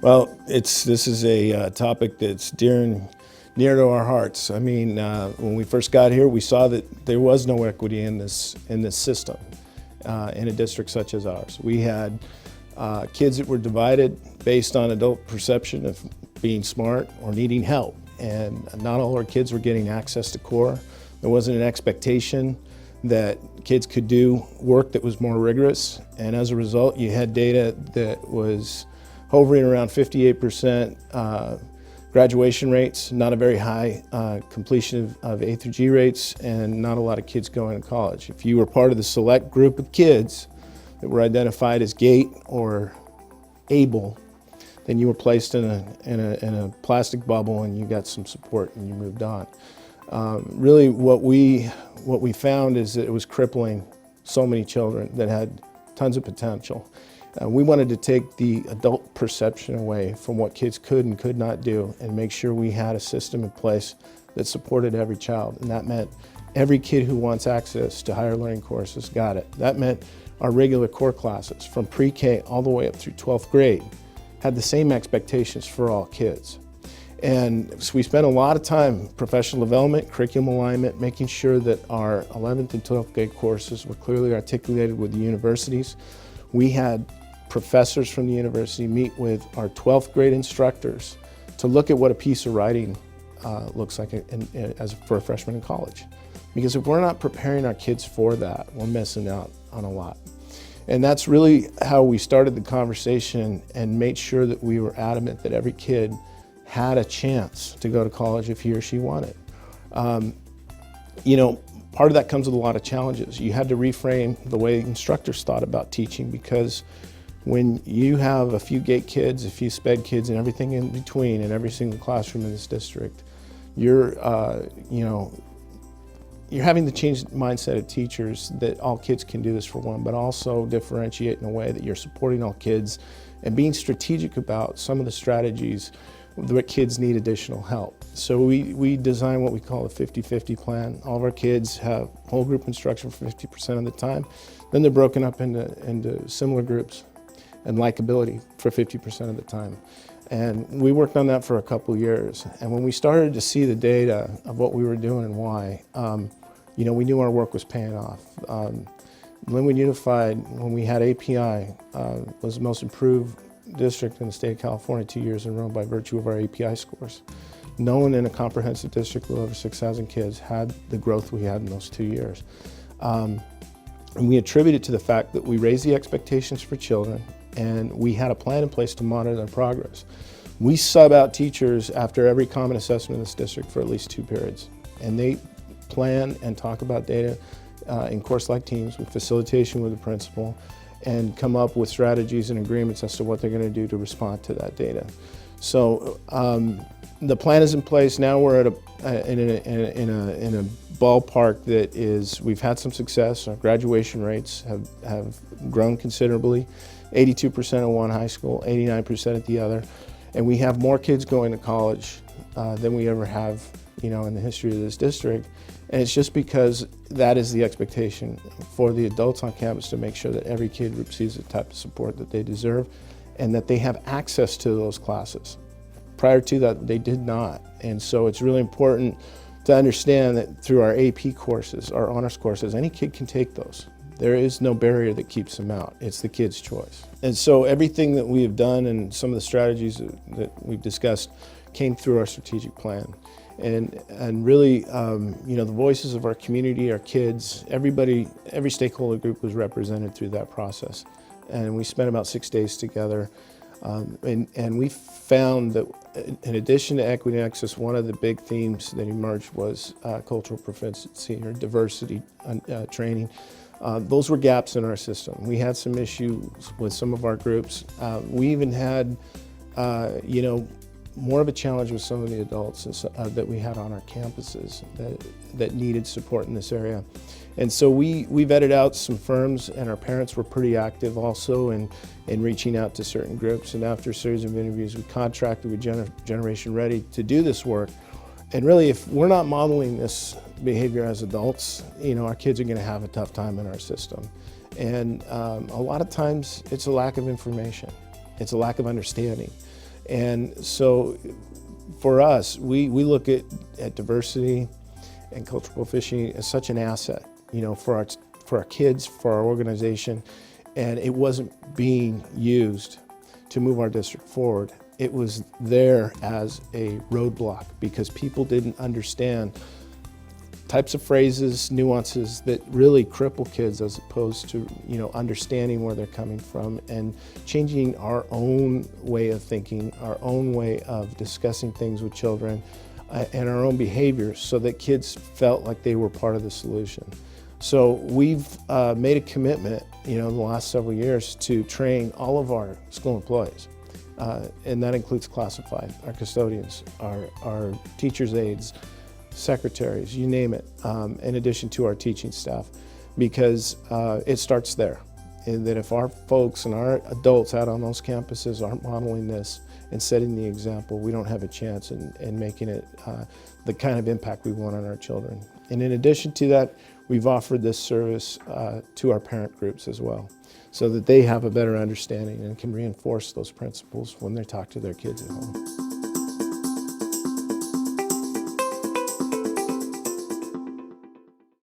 Well, this is a topic that's near to our hearts. I mean, when we first got here, we saw that there was no equity in this system in a district such as ours. We had kids that were divided based on adult perception of being smart or needing help, and not all our kids were getting access to core. There wasn't an expectation that kids could do work that was more rigorous, and as a result, you had data that was hovering around 58% graduation rates, not a very high completion of A through G rates, and not a lot of kids going to college. If you were part of the select group of kids that were identified as GATE or able, then you were placed in a plastic bubble and you got some support and you moved on. Really what we found is that it was crippling so many children that had tons of potential. We wanted to take the adult perception away from what kids could and could not do and make sure we had a system in place that supported every child. And that meant every kid who wants access to higher learning courses got it. That meant our regular core classes from pre-K all the way up through 12th grade had the same expectations for all kids. And so we spent a lot of time professional development, curriculum alignment, making sure that our 11th and 12th grade courses were clearly articulated with the universities. We had professors from the university meet with our 12th grade instructors to look at what a piece of writing looks like for a freshman in college. Because if we're not preparing our kids for that, we're missing out on a lot. And that's really how we started the conversation and made sure that we were adamant that every kid had a chance to go to college if he or she wanted. Part of that comes with a lot of challenges. You had to reframe the way instructors thought about teaching, because when you have a few GATE kids, a few SPED kids, and everything in between in every single classroom in this district, you're having to change the mindset of teachers that all kids can do this for one, but also differentiate in a way that you're supporting all kids and being strategic about some of the strategies that kids need additional help. So we design what we call a 50-50 plan. All of our kids have whole group instruction for 50% of the time. Then they're broken up into similar groups and likability for 50% of the time. And we worked on that for a couple of years. And when we started to see the data of what we were doing and why, we knew our work was paying off. Linwood Unified, when we had API, was the most improved district in the state of California 2 years in a row by virtue of our API scores. No one in a comprehensive district with over 6,000 kids had the growth we had in those 2 years. And we attribute it to the fact that we raised the expectations for children, and we had a plan in place to monitor their progress. We sub out teachers after every common assessment in this district for at least 2 periods. And they plan and talk about data in course-like teams with facilitation with the principal, and come up with strategies and agreements as to what they're going to do to respond to that data. So the plan is in place. Now we're in a ballpark that is, we've had some success. Our graduation rates have grown considerably. 82% at one high school, 89% at the other. And we have more kids going to college than we ever have, in the history of this district. And it's just because that is the expectation for the adults on campus, to make sure that every kid receives the type of support that they deserve and that they have access to those classes. Prior to that, they did not. And so it's really important to understand that through our AP courses, our honors courses, any kid can take those. There is no barrier that keeps them out. It's the kid's choice. And so everything that we have done and some of the strategies that we've discussed came through our strategic plan. And really, the voices of our community, our kids, everybody, every stakeholder group was represented through that process. And we spent about 6 days together. And we found that in addition to equity and access, one of the big themes that emerged was cultural proficiency or diversity training. Those were gaps in our system. We had some issues with some of our groups. We even had, more of a challenge with some of the adults that we had on our campuses that needed support in this area. And so we vetted out some firms, and our parents were pretty active also in reaching out to certain groups. And after a series of interviews, we contracted with Generation Ready to do this work. And really, if we're not modeling this behavior as adults, our kids are going to have a tough time in our system. And a lot of times, it's a lack of information. It's a lack of understanding. And so for us, we look at diversity and cultural proficiency as such an asset, for our kids, for our organization, and it wasn't being used to move our district forward. It was there as a roadblock because people didn't understand types of phrases, nuances that really cripple kids as opposed to, understanding where they're coming from and changing our own way of thinking, our own way of discussing things with children, and our own behaviors so that kids felt like they were part of the solution. So we've made a commitment, in the last several years to train all of our school employees. And that includes classified, our custodians, our teachers' aides, secretaries, you name it, in addition to our teaching staff, because it starts there. And that if our folks and our adults out on those campuses aren't modeling this and setting the example, we don't have a chance in making it the kind of impact we want on our children. And in addition to that, we've offered this service to our parent groups as well, so that they have a better understanding and can reinforce those principles when they talk to their kids at home.